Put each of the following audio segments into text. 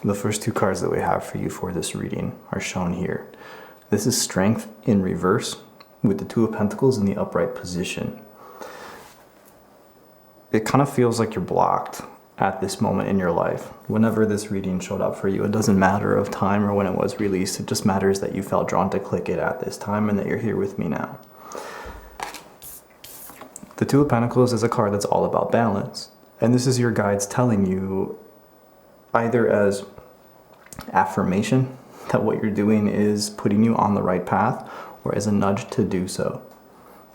The first two cards that we have for you for this reading are shown here. This is Strength in reverse with the Two of Pentacles in the upright position. It kind of feels like you're blocked at this moment in your life. Whenever this reading showed up for you, it doesn't matter of time or when it was released. It just matters that you felt drawn to click it at this time and that you're here with me now. The Two of Pentacles is a card that's all about balance. And this is your guides telling you, either as affirmation that what you're doing is putting you on the right path, or as a nudge to do so.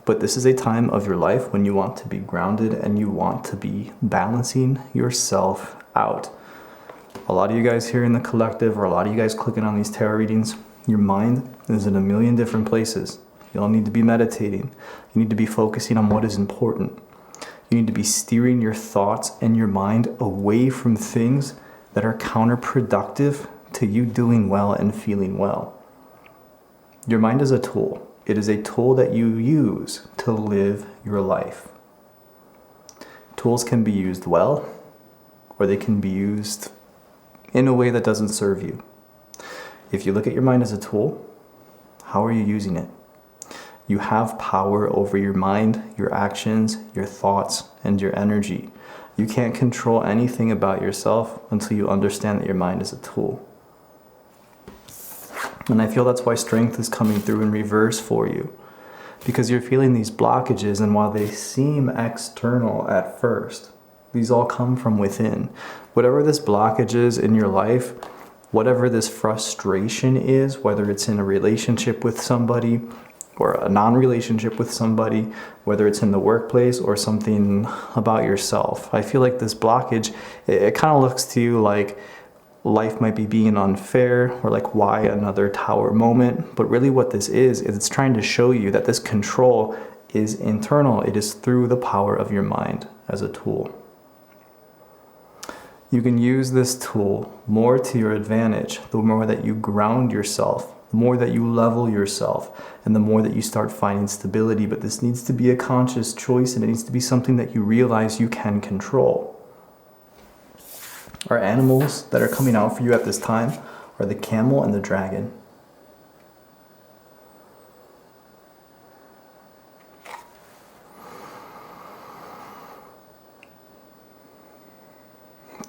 But this is a time of your life when you want to be grounded and you want to be balancing yourself out. A lot of you guys here in the collective, or a lot of you guys clicking on these tarot readings, your mind is in a million different places. You all need to be meditating. You need to be focusing on what is important. You need to be steering your thoughts and your mind away from things that are counterproductive to you doing well and feeling well. Your mind is a tool. It is a tool that you use to live your life. Tools can be used well, or they can be used in a way that doesn't serve you. If you look at your mind as a tool, how are you using it? You have power over your mind, your actions, your thoughts, and your energy. You can't control anything about yourself until you understand that your mind is a tool. And I feel that's why strength is coming through in reverse for you. Because you're feeling these blockages, and while they seem external at first, these all come from within. Whatever this blockage is in your life, whatever this frustration is, whether it's in a relationship with somebody, or a non-relationship with somebody, whether it's in the workplace or something about yourself. I feel like this blockage, it kind of looks to you like life might be being unfair, or like why another tower moment. But really what this is it's trying to show you that this control is internal. It is through the power of your mind as a tool. You can use this tool more to your advantage the more that you ground yourself, the more that you level yourself, and the more that you start finding stability. But this needs to be a conscious choice, and it needs to be something that you realize you can control. Our animals that are coming out for you at this time are the camel and the dragon.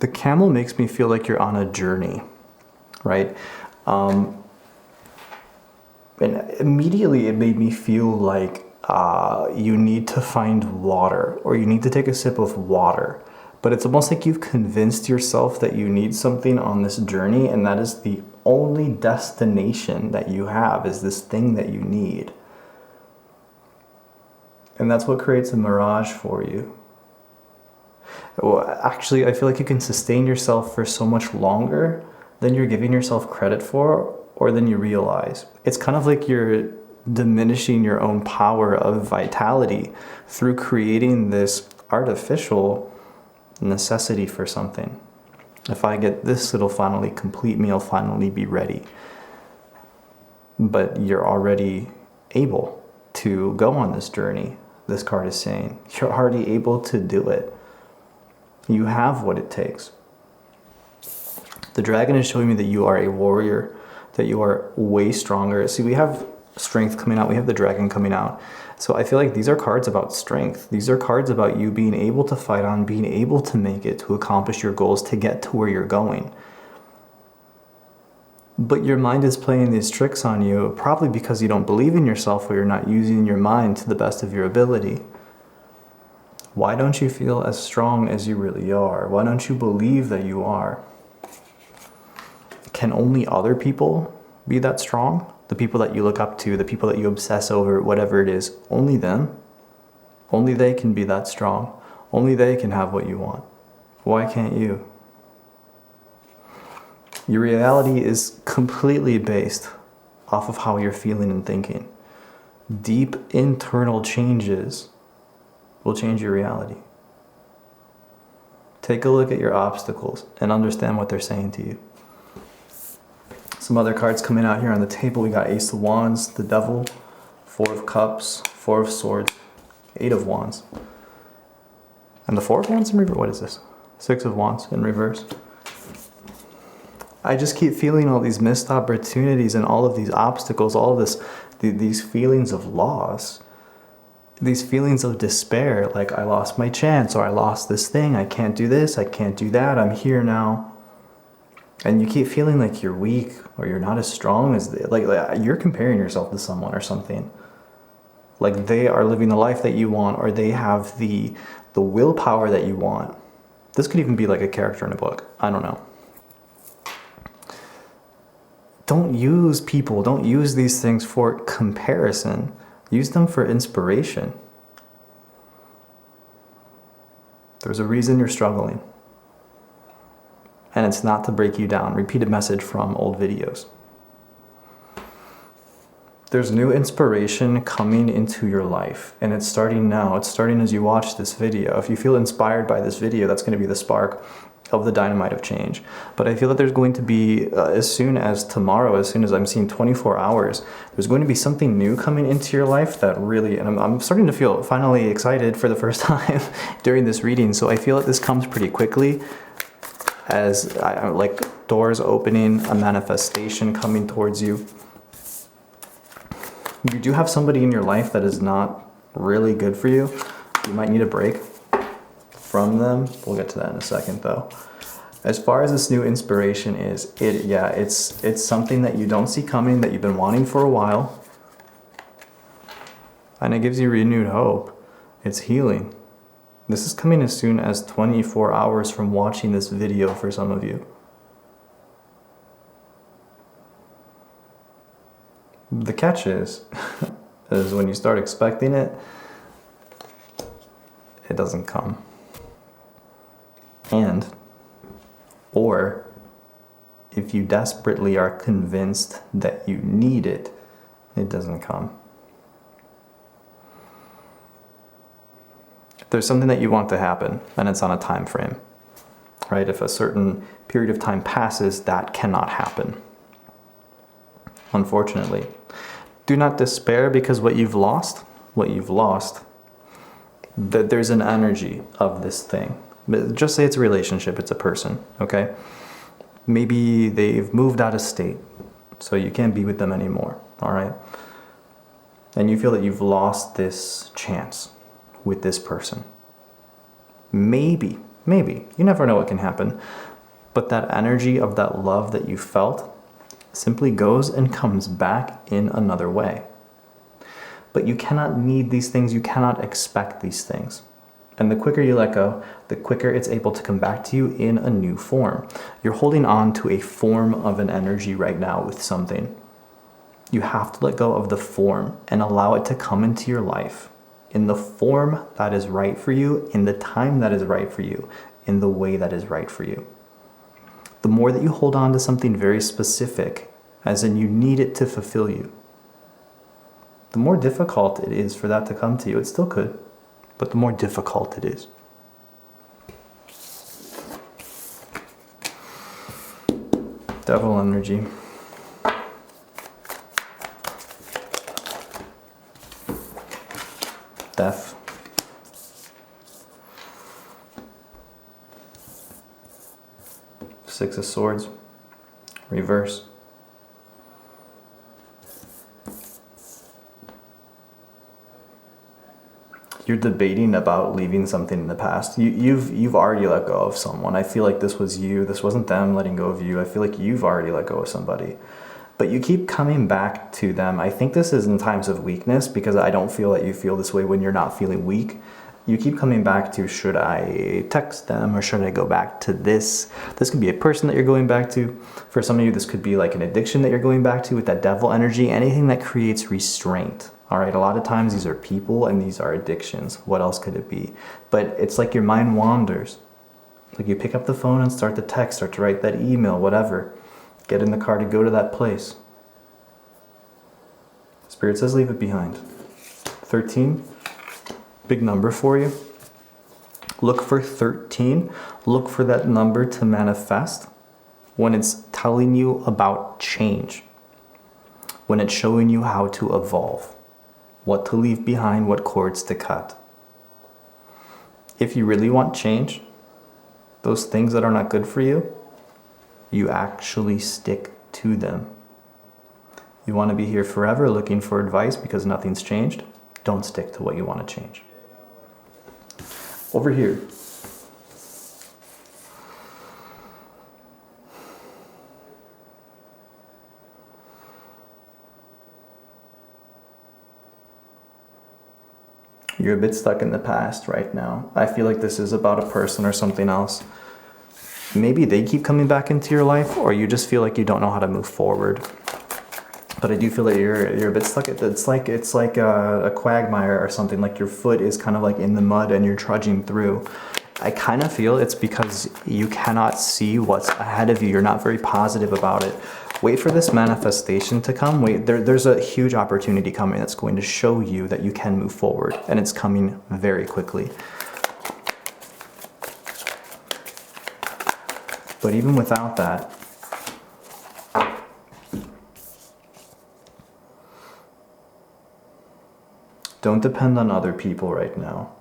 The camel makes me feel like you're on a journey, right? And immediately it made me feel like you need to find water, or you need to take a sip of water. But it's almost like you've convinced yourself that you need something on this journey, and that is the only destination that you have, is this thing that you need. And that's what creates a mirage for you. Well, actually, I feel like you can sustain yourself for so much longer than you're giving yourself credit for, or than you realize. It's kind of like you're diminishing your own power of vitality through creating this artificial necessity for something. If I get this, it'll finally complete me, I'll finally be ready. But you're already able to go on this journey, this card is saying. You're already able to do it. You have what it takes. The dragon is showing me that you are a warrior, that you are way stronger. See, we have strength coming out, we have the dragon coming out. So I feel like these are cards about strength. These are cards about you being able to fight on, being able to make it, to accomplish your goals, to get to where you're going. But your mind is playing these tricks on you, probably because you don't believe in yourself, or you're not using your mind to the best of your ability. Why don't you feel as strong as you really are? Why don't you believe that you are? Can only other people be that strong? the people that you look up to, the people that you obsess over, whatever it is, only them, only they can be that strong. Only they can have what you want. Why can't you? Your reality is completely based off of how you're feeling and thinking. Deep internal changes will change your reality. Take a look at your obstacles and understand what they're saying to you. Some other cards coming out here on the table. We got Ace of Wands, the Devil, Four of Cups, Four of Swords, Eight of Wands. And the Four of Wands in reverse. What is this? Six of Wands in reverse. I just keep feeling all these missed opportunities and all of these obstacles, all of this, these feelings of loss, these feelings of despair, like I lost my chance, or I lost this thing, I can't do this, I can't do that, I'm here now. And you keep feeling like you're weak, or you're not as strong as like you're comparing yourself to someone or something. Like they are living the life that you want, or they have the willpower that you want. This could even be like a character in a book. I don't know. Don't use people, don't use these things for comparison. Use them for inspiration. There's a reason you're struggling. And it's not to break you down. Repeated message from old videos. There's new inspiration coming into your life, and it's starting now. It's starting as you watch this video. If you feel inspired by this video, that's going to be the spark of the dynamite of change. But I feel that there's going to be, as soon as tomorrow, as soon as I'm seeing 24 hours, there's going to be something new coming into your life that really, and I'm starting to feel finally excited for the first time during this reading. So I feel that this comes pretty quickly, as like doors opening, a manifestation coming towards you. You do have somebody in your life that is not really good for you. You might need a break from them. We'll get to that in a second though. As far as this new inspiration is, it's something that you don't see coming, that you've been wanting for a while. And it gives you renewed hope. It's healing. This is coming as soon as 24 hours from watching this video for some of you. The catch is when you start expecting it, it doesn't come. Or if you desperately are convinced that you need it, it doesn't come. If there's something that you want to happen, and it's on a time frame, right? If a certain period of time passes, that cannot happen. Unfortunately. Do not despair, because what you've lost, that there's an energy of this thing. Just say it's a relationship, it's a person, okay? Maybe they've moved out of state, so you can't be with them anymore, all right? And you feel that you've lost this chance with this person. Maybe, you never know what can happen, but that energy of that love that you felt simply goes and comes back in another way. But you cannot need these things, you cannot expect these things. And the quicker you let go, the quicker it's able to come back to you in a new form. You're holding on to a form of an energy right now with something. You have to let go of the form and allow it to come into your life in the form that is right for you, in the time that is right for you, in the way that is right for you. The more that you hold on to something very specific, as in you need it to fulfill you, the more difficult it is for that to come to you. It still could, but the more difficult it is. Devil energy. Death. Six of Swords. Reverse. You're debating about leaving something in the past. You've already let go of someone. I feel like this was you. This wasn't them letting go of you. I feel like you've already let go of somebody. But you keep coming back to them. I think this is in times of weakness, because I don't feel that you feel this way when you're not feeling weak. you keep coming back to, should I text them or should I go back to this? This could be a person that you're going back to. For some of you, this could be like an addiction that you're going back to with that devil energy, anything that creates restraint. All right, a lot of times these are people and these are addictions. What else could it be? But it's like your mind wanders. Like you pick up the phone and start to text, start to write that email, whatever. Get in the car to go to that place. Spirit says leave it behind. 13, big number for you. Look for 13. Look for that number to manifest when it's telling you about change. When it's showing you how to evolve. What to leave behind, what cords to cut. If you really want change, those things that are not good for you, you actually stick to them. You want to be here forever looking for advice because nothing's changed? Don't stick to what you want to change. Over here. You're a bit stuck in the past right now. I feel like this is about a person or something else. Maybe they keep coming back into your life, or you just feel like you don't know how to move forward. But I do feel that you're a bit stuck. It's like a quagmire or something. Like your foot is kind of like in the mud and you're trudging through. I kind of feel it's because you cannot see what's ahead of you. You're not very positive about it. Wait for this manifestation to come. Wait, there's a huge opportunity coming that's going to show you that you can move forward, and it's coming very quickly. But even without that, don't depend on other people right now.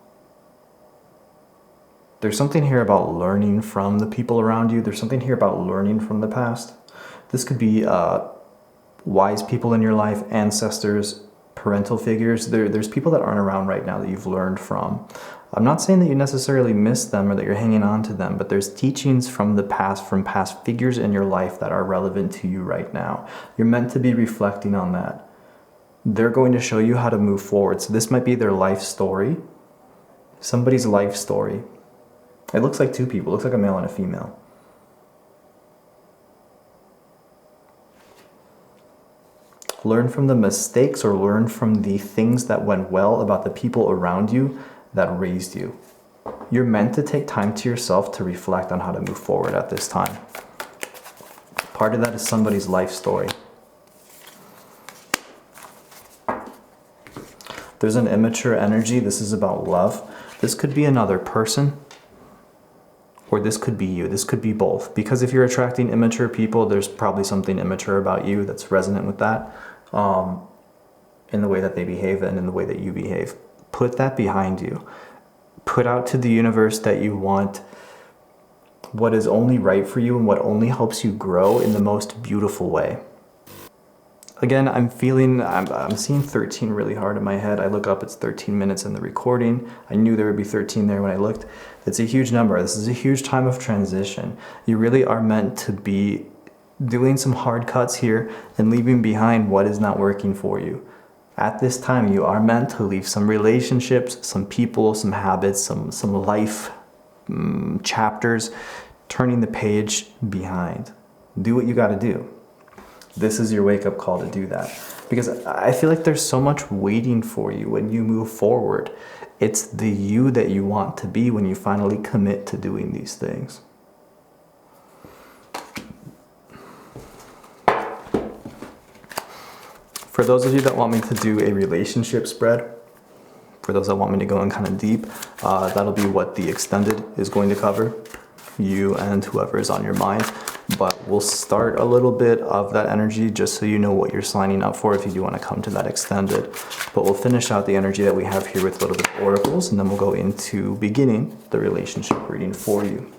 There's something here about learning from the people around you. There's something here about learning from the past. This could be wise people in your life, ancestors, parental figures. There's people that aren't around right now that you've learned from. I'm not saying that you necessarily miss them or that you're hanging on to them, but there's teachings from the past, from past figures in your life that are relevant to you right now. You're meant to be reflecting on that. They're going to show you how to move forward. So this might be their life story, somebody's life story. It looks like two people. It looks like a male and a female. Learn from the mistakes or learn from the things that went well about the people around you that raised you. You're meant to take time to yourself to reflect on how to move forward at this time. Part of that is somebody's life story. There's an immature energy. This is about love. This could be another person, or this could be you. This could be both. Because if you're attracting immature people, there's probably something immature about you that's resonant with that, in the way that they behave and in the way that you behave. Put that behind you. Put out to the universe that you want what is only right for you and what only helps you grow in the most beautiful way. Again, I'm seeing 13 really hard in my head. I look up, it's 13 minutes in the recording. I knew there would be 13 there when I looked. It's a huge number. This is a huge time of transition. You really are meant to be doing some hard cuts here and leaving behind what is not working for you. At this time, you are meant to leave some relationships, some people, some habits, some life chapters, turning the page behind. Do what you got to do. This is your wake-up call to do that. Because I feel like there's so much waiting for you when you move forward. It's the you that you want to be when you finally commit to doing these things. For those of you that want me to do a relationship spread, for those that want me to go in kind of deep, that'll be what the extended is going to cover. You and whoever is on your mind. But we'll start a little bit of that energy just so you know what you're signing up for if you do want to come to that extended. But we'll finish out the energy that we have here with a little bit of oracles, and then we'll go into beginning the relationship reading for you.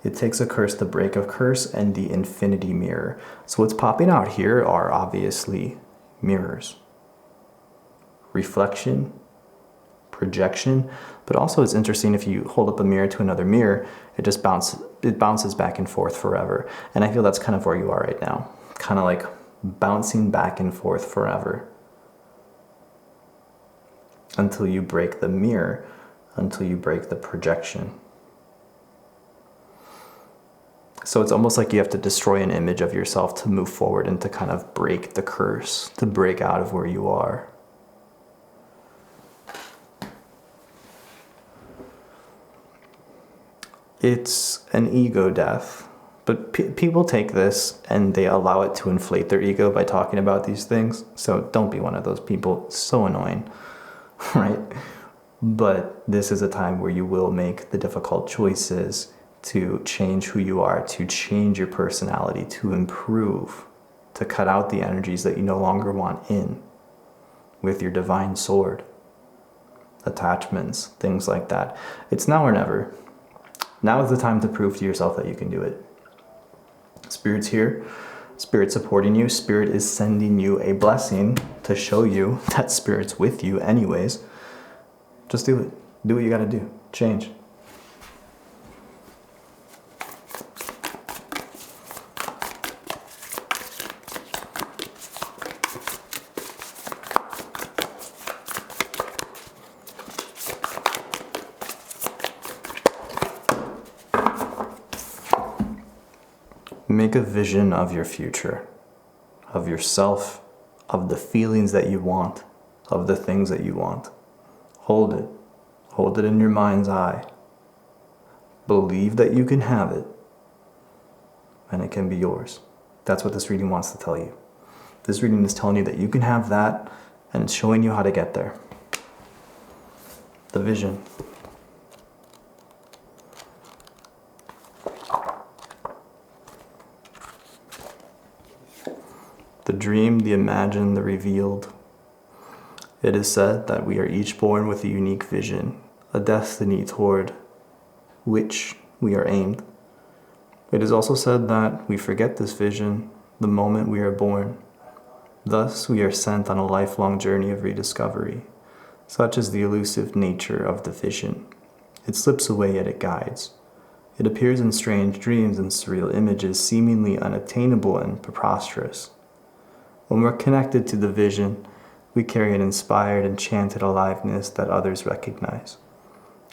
It takes a curse to break a curse, and the infinity mirror. So what's popping out here are obviously mirrors. Reflection, projection, but also it's interesting if you hold up a mirror to another mirror, it bounces back and forth forever. And I feel that's kind of where you are right now. Kind of like bouncing back and forth forever. until you break the mirror, until you break the projection. So it's almost like you have to destroy an image of yourself to move forward and to kind of break the curse, to break out of where you are. It's an ego death, but people take this and they allow it to inflate their ego by talking about these things. So don't be one of those people. It's so annoying, right? But this is a time where you will make the difficult choices to change who you are, to change your personality, to improve, to cut out the energies that you no longer want in with your divine sword, attachments, things like that. It's now or never. Now is the time to prove to yourself that you can do it. Spirit's here. Spirit's supporting you. Spirit is sending you a blessing to show you that Spirit's with you anyways. Just do it. Do what you gotta do. Change. Make a vision of your future, of yourself, of the feelings that you want, of the things that you want. Hold it. Hold it in your mind's eye. Believe that you can have it, and it can be yours. That's what this reading wants to tell you. This reading is telling you that you can have that, and it's showing you how to get there. The vision. The dream, the imagined, the revealed. It is said that we are each born with a unique vision, a destiny toward which we are aimed. It is also said that we forget this vision the moment we are born. Thus, we are sent on a lifelong journey of rediscovery. Such is the elusive nature of the vision. It slips away yet it guides. It appears in strange dreams and surreal images, seemingly unattainable and preposterous. When we're connected to the vision, we carry an inspired, enchanted aliveness that others recognize.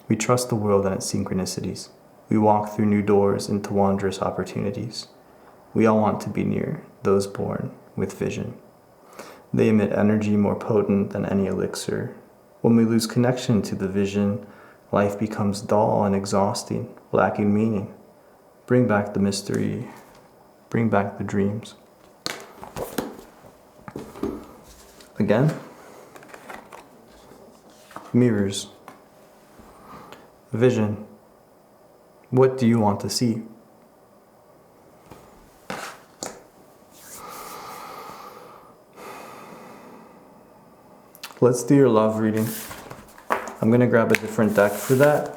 We trust the world and its synchronicities. We walk through new doors into wondrous opportunities. We all want to be near those born with vision. They emit energy more potent than any elixir. When we lose connection to the vision, life becomes dull and exhausting, lacking meaning. Bring back the mystery. Bring back the dreams. Again, mirrors, vision. What do you want to see? Let's do your love reading. I'm going to grab a different deck for that.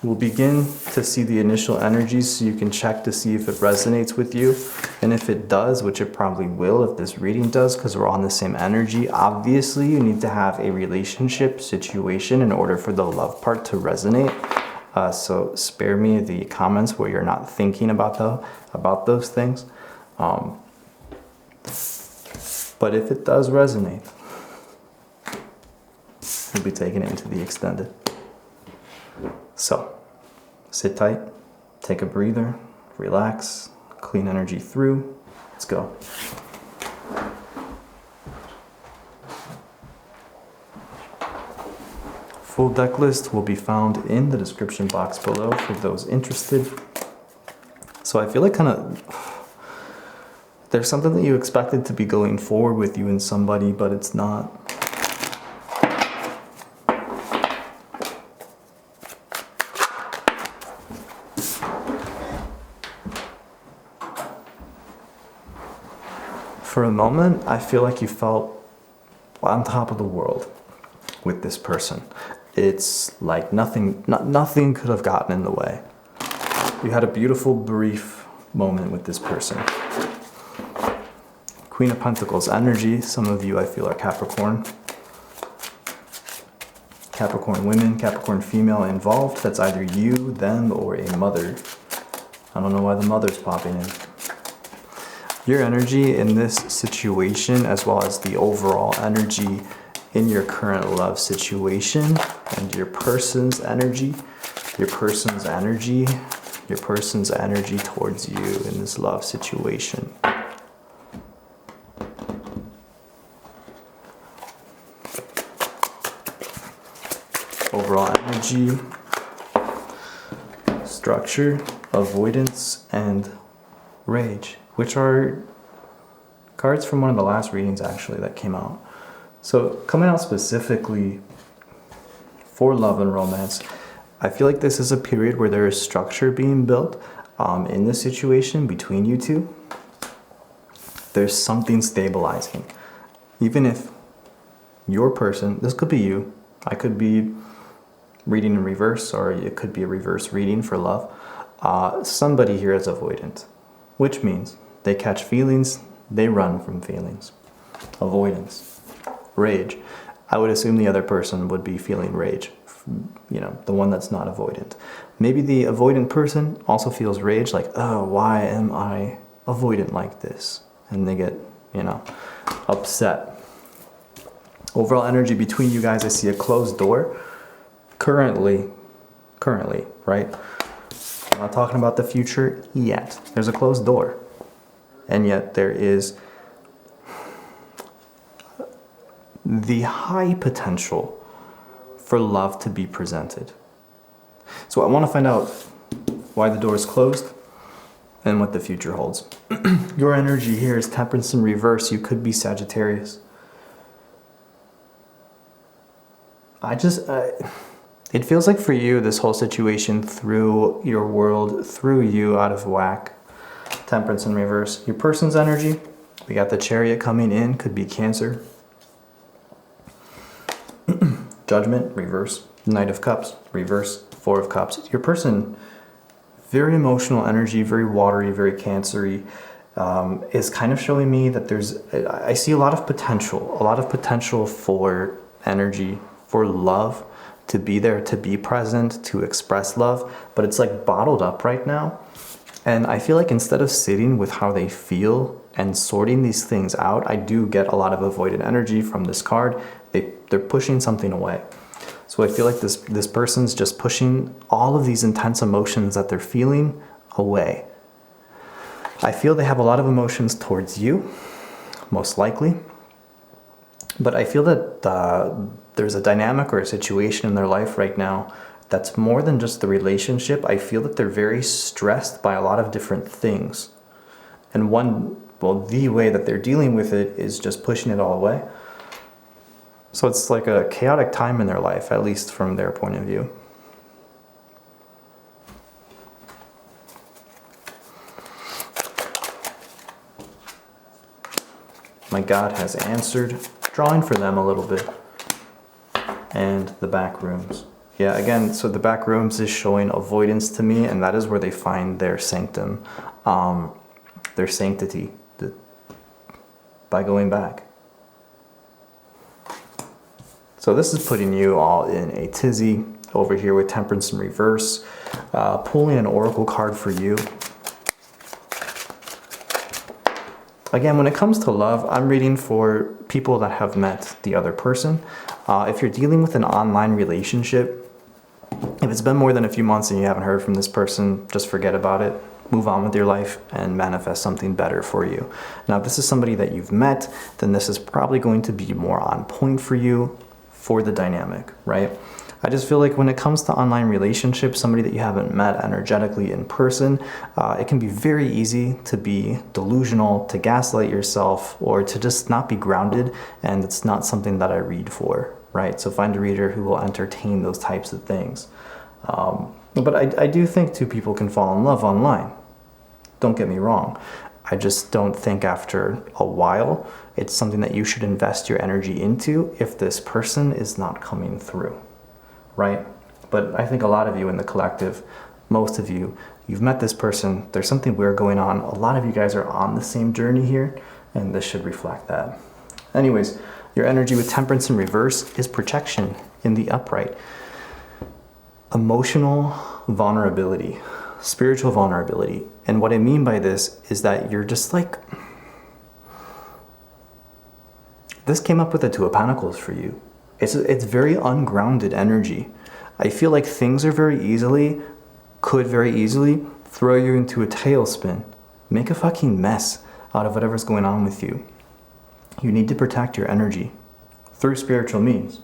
We'll begin to see the initial energies so you can check to see if it resonates with you. And if it does, which it probably will if this reading does, because we're on the same energy, obviously you need to have a relationship situation in order for the love part to resonate. So spare me the comments where you're not thinking about those things. But if it does resonate, we'll be taking it into the extended. So, sit tight, take a breather, relax, clean energy through. Let's go. Full deck list will be found in the description box below for those interested. So I feel like there's something that you expected to be going forward with you and somebody, but it's not. For a moment, I feel like you felt on top of the world with this person. It's like nothing could have gotten in the way. You had a beautiful, brief moment with this person. Queen of Pentacles energy. Some of you, I feel, are Capricorn. Capricorn women, Capricorn female involved. That's either you, them, or a mother. I don't know why the mother's popping in. Your energy in this situation, as well as the overall energy in your current love situation and your person's energy towards you in this love situation. Overall energy, structure, avoidance, and rage, which are cards from one of the last readings actually that came out. So coming out specifically for love and romance, I feel like this is a period where there is structure being built in this situation between you two. There's something stabilizing. Even if your person, this could be you, I could be reading in reverse, or it could be a reverse reading for love. Somebody here is avoidant, which means they catch feelings, they run from feelings. Avoidance. Rage. I would assume the other person would be feeling rage, the one that's not avoidant. Maybe the avoidant person also feels rage, like, oh, why am I avoidant like this? And they get, upset. Overall energy between you guys, I see a closed door. Currently, right? I'm not talking about the future yet. There's a closed door. And yet there is the high potential for love to be presented. So I want to find out why the door is closed and what the future holds. Your energy here is Temperance in reverse. You could be Sagittarius. It feels like for you, this whole situation threw your world, threw you out of whack. Temperance in reverse. Your person's energy, we got the Chariot coming in, could be Cancer. Judgment, reverse. Knight of Cups, reverse. Four of Cups. Your person, very emotional energy, very watery, very cancery, is kind of showing me that I see a lot of potential for energy, for love, to be there, to be present, to express love, but it's like bottled up right now. And I feel like instead of sitting with how they feel and sorting these things out, I do get a lot of avoidant energy from this card. They're pushing something away. So I feel like this person's just pushing all of these intense emotions that they're feeling away. I feel they have a lot of emotions towards you, most likely. But I feel that there's a dynamic or a situation in their life right now that's more than just the relationship. I feel that they're very stressed by a lot of different things. And the way that they're dealing with it is just pushing it all away. So it's like a chaotic time in their life, at least from their point of view. My God has answered, drawing for them a little bit. And the back rooms. Yeah, again, so the back rooms is showing avoidance to me, and that is where they find their sanctum, their sanctity, by going back. So this is putting you all in a tizzy over here with Temperance in reverse, pulling an oracle card for you. Again, when it comes to love, I'm reading for people that have met the other person. If you're dealing with an online relationship, if it's been more than a few months and you haven't heard from this person, just forget about it. Move on with your life and manifest something better for you. Now, if this is somebody that you've met, then this is probably going to be more on point for you for the dynamic, right? I just feel like when it comes to online relationships, somebody that you haven't met energetically in person, it can be very easy to be delusional, to gaslight yourself, or to just not be grounded, and it's not something that I read for, right? So find a reader who will entertain those types of things. But I do think two people can fall in love online. Don't get me wrong. I just don't think after a while it's something that you should invest your energy into if this person is not coming through. Right? But I think a lot of you in the collective, most of you, you've met this person, there's something weird going on. A lot of you guys are on the same journey here, and this should reflect that. Anyways, your energy with Temperance in reverse is protection in the upright. Emotional vulnerability, spiritual vulnerability. And what I mean by this is that you're just like, This came up with the Two of Pentacles for you. It's very ungrounded energy. I feel like things are could very easily throw you into a tailspin. Make a fucking mess out of whatever's going on with you. You need to protect your energy through spiritual means.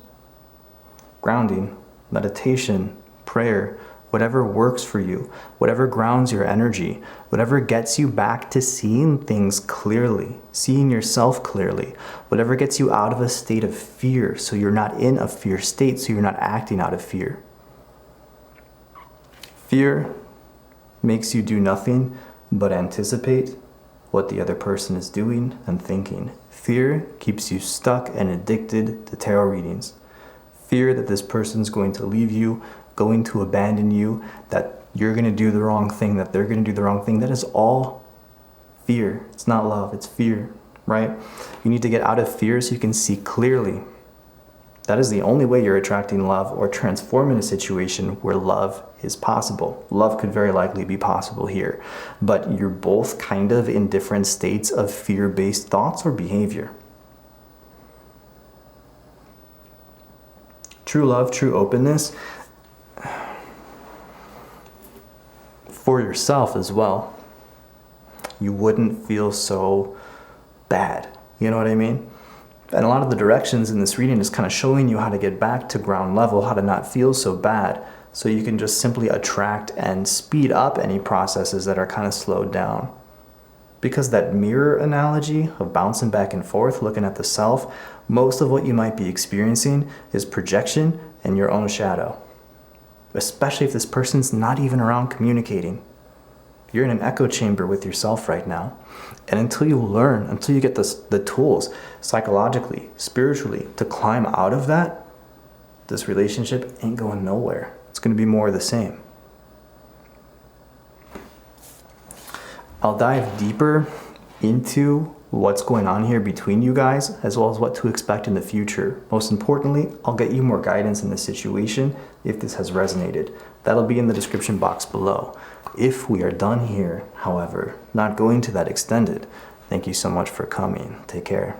Grounding, meditation, prayer, whatever works for you, whatever grounds your energy, whatever gets you back to seeing things clearly, seeing yourself clearly, whatever gets you out of a state of fear so you're not in a fear state, so you're not acting out of fear. Fear makes you do nothing but anticipate what the other person is doing and thinking. Fear keeps you stuck and addicted to tarot readings. Fear that this person's going to leave you, going to abandon you, that you're going to do the wrong thing, that they're going to do the wrong thing. That is all fear. It's not love, it's fear, right? You need to get out of fear so you can see clearly. That is the only way you're attracting love or transforming a situation where love is possible. Love could very likely be possible here, but you're both kind of in different states of fear-based thoughts or behavior. True love, true openness, for yourself as well, you wouldn't feel so bad. You know what I mean? And a lot of the directions in this reading is kind of showing you how to get back to ground level, how to not feel so bad, so you can just simply attract and speed up any processes that are kind of slowed down. Because that mirror analogy of bouncing back and forth, looking at the self, most of what you might be experiencing is projection and your own shadow. Especially if this person's not even around communicating. You're in an echo chamber with yourself right now. And until you learn, until you get the tools psychologically, spiritually to climb out of that, this relationship ain't going nowhere. It's going to be more of the same. I'll dive deeper into what's going on here between you guys, as well as what to expect in the future. Most importantly, I'll get you more guidance in this situation if this has resonated. That'll be in the description box below. If we are done here, however, not going to that extended, thank you so much for coming. Take care.